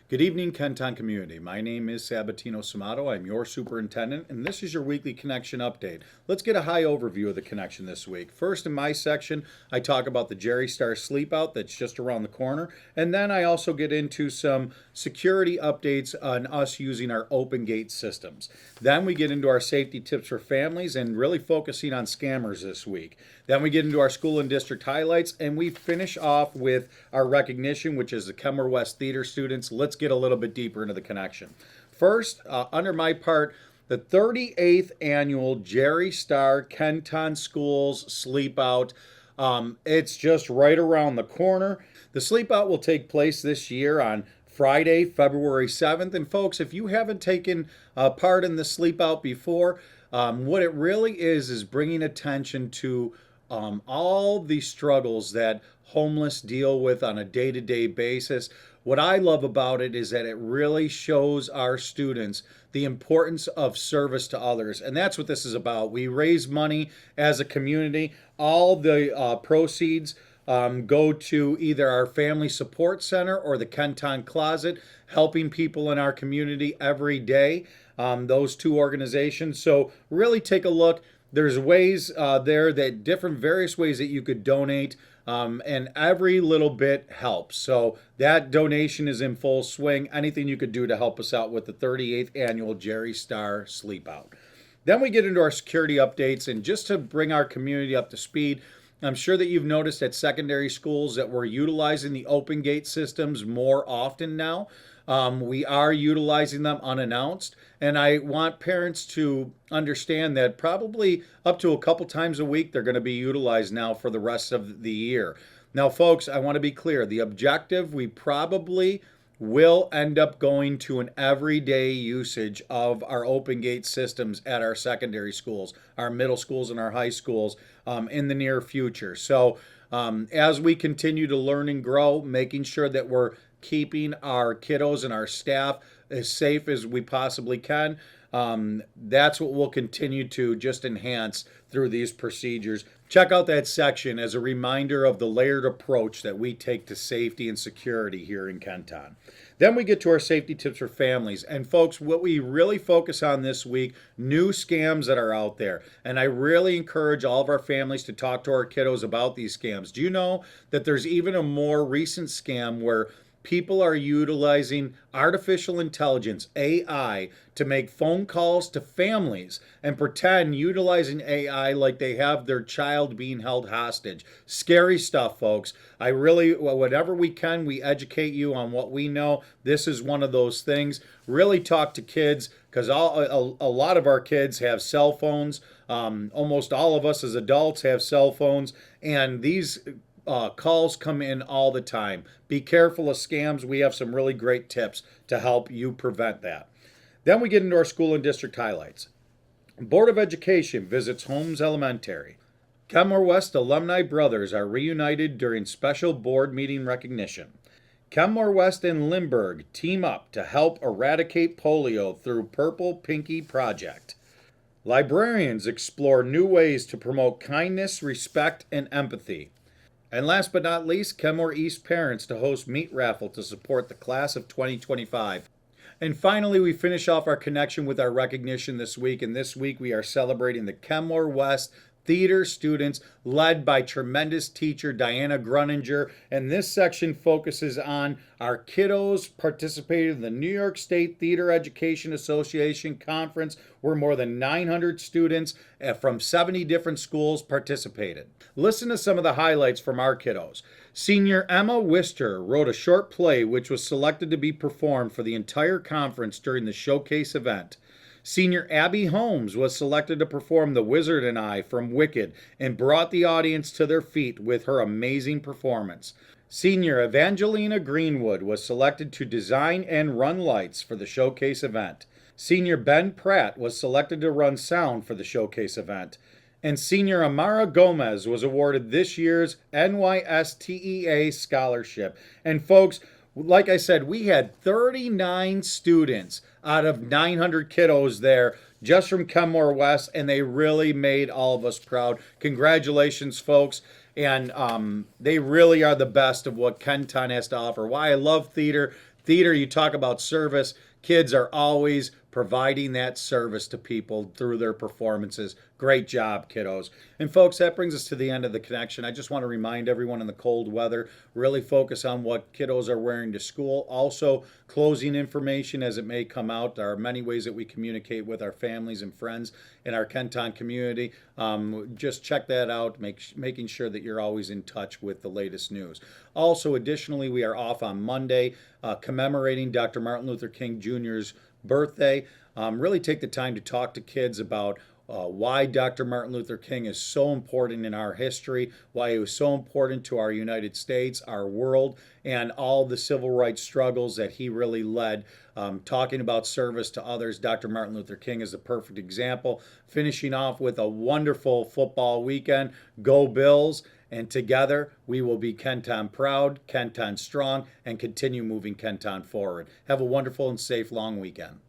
Good evening, Kenton community. My name is Sabatino Samato. I'm your superintendent, and this is your weekly connection update. Let's get a high overview of the connection this week. First, in my section, I talk about the Jerry Star sleepout that's just around the corner, and then I also get into some security updates on us using our open gate systems. Then we get into our safety tips for families and really focusing on scammers this week. Then we get into our school and district highlights, and we finish off with our recognition, which is the Kenmore-West Theater students. Let's get a little bit deeper into the connection. First, under my part, the 38th annual Jerry Star Kenton Schools Sleepout. It's just right around the corner. The sleepout will take place this year on Friday, February 7th. And folks, if you haven't taken part in the sleepout before, what it really is bringing attention to all the struggles that homeless deal with on a day-to-day basis. What I love about it is that it really shows our students the importance of service to others. And that's what this is about. We raise money as a community. All the proceeds go to either our Family Support Center or the Kenton Closet, helping people in our community every day, those two organizations. So really take a look. There's ways there that various ways that you could donate, and every little bit helps. So that donation is in full swing. Anything you could do to help us out with the 38th annual Jerry Star Sleepout. Then we get into our security updates, and just to bring our community up to speed, I'm sure that you've noticed at secondary schools that we're utilizing the open gate systems more often now. We are utilizing them unannounced, and I want parents to understand that probably up to a couple times a week they're going to be utilized now for the rest of the year. Now, folks, I want to be clear. The objective, we probably will end up going to an everyday usage of our open gate systems at our secondary schools, our middle schools, and our high schools in the near future. So as we continue to learn and grow, making sure that we're keeping our kiddos and our staff as safe as we possibly can, that's what we'll continue to just enhance through these procedures. Check out that section as a reminder of the layered approach that we take to safety and security here in Kenton. Then we get to our safety tips for families. And folks, what we really focus on this week, new scams that are out there. And I really encourage all of our families to talk to our kiddos about these scams. Do you know that there's even a more recent scam where people are utilizing artificial intelligence, AI, to make phone calls to families and pretend utilizing AI like they have their child being held hostage? Scary stuff, folks. Whatever we can, we educate you on what we know. This is one of those things. Really talk to kids, because a lot of our kids have cell phones. Almost all of us as adults have cell phones, and these calls come in all the time. Be careful of scams. We have some really great tips to help you prevent that. Then we get into our school and district highlights. Board of Education visits Holmes Elementary. Kenmore-West alumni brothers are reunited during special board meeting recognition. Kenmore-West and Lindbergh team up to help eradicate polio through Purple Pinky Project. Librarians explore new ways to promote kindness, respect, and empathy. And last but not least, Kenmore East parents to host meat raffle to support the class of 2025. And finally, we finish off our connection with our recognition this week. And this week we are celebrating the Kenmore-West theater students led by tremendous teacher Diana Gruninger. And this section focuses on our kiddos participating in the New York State Theater Education Association conference, where more than 900 students from 70 different schools participated. Listen to some of the highlights from our kiddos. Senior Emma Wister wrote a short play which was selected to be performed for the entire conference during the showcase event. Senior Abby Holmes was selected to perform The Wizard and I from Wicked and brought the audience to their feet with her amazing performance. Senior Evangelina Greenwood was selected to design and run lights for the showcase event. Senior Ben Pratt was selected to run sound for the showcase event. And Senior Amara Gomez was awarded this year's NYSTEA scholarship. And folks, like I said, we had 39 students out of 900 kiddos there just from Kenmore-West, and they really made all of us proud. Congratulations, folks. And they really are the best of what Kenton has to offer. Why I love theater. Theater, you talk about service. Kids are always providing that service to people through their performances. Great job, kiddos. And folks, that brings us to the end of the connection. I just want to remind everyone in the cold weather, really focus on what kiddos are wearing to school. Also, closing information as it may come out. There are many ways that we communicate with our families and friends in our Kenton community. Just check that out, making sure that you're always in touch with the latest news. Also, additionally, we are off on Monday, commemorating Dr. Martin Luther King Jr.'s birthday. Really take the time to talk to kids about why Dr. Martin Luther King is so important in our history, why he was so important to our United States, our world, and all the civil rights struggles that he really led. Talking about service to others, Dr. Martin Luther King is a perfect example. Finishing off with a wonderful football weekend. Go Bills! And together we will be Kenton proud, Kenton strong, and continue moving Kenton forward. Have a wonderful and safe long weekend.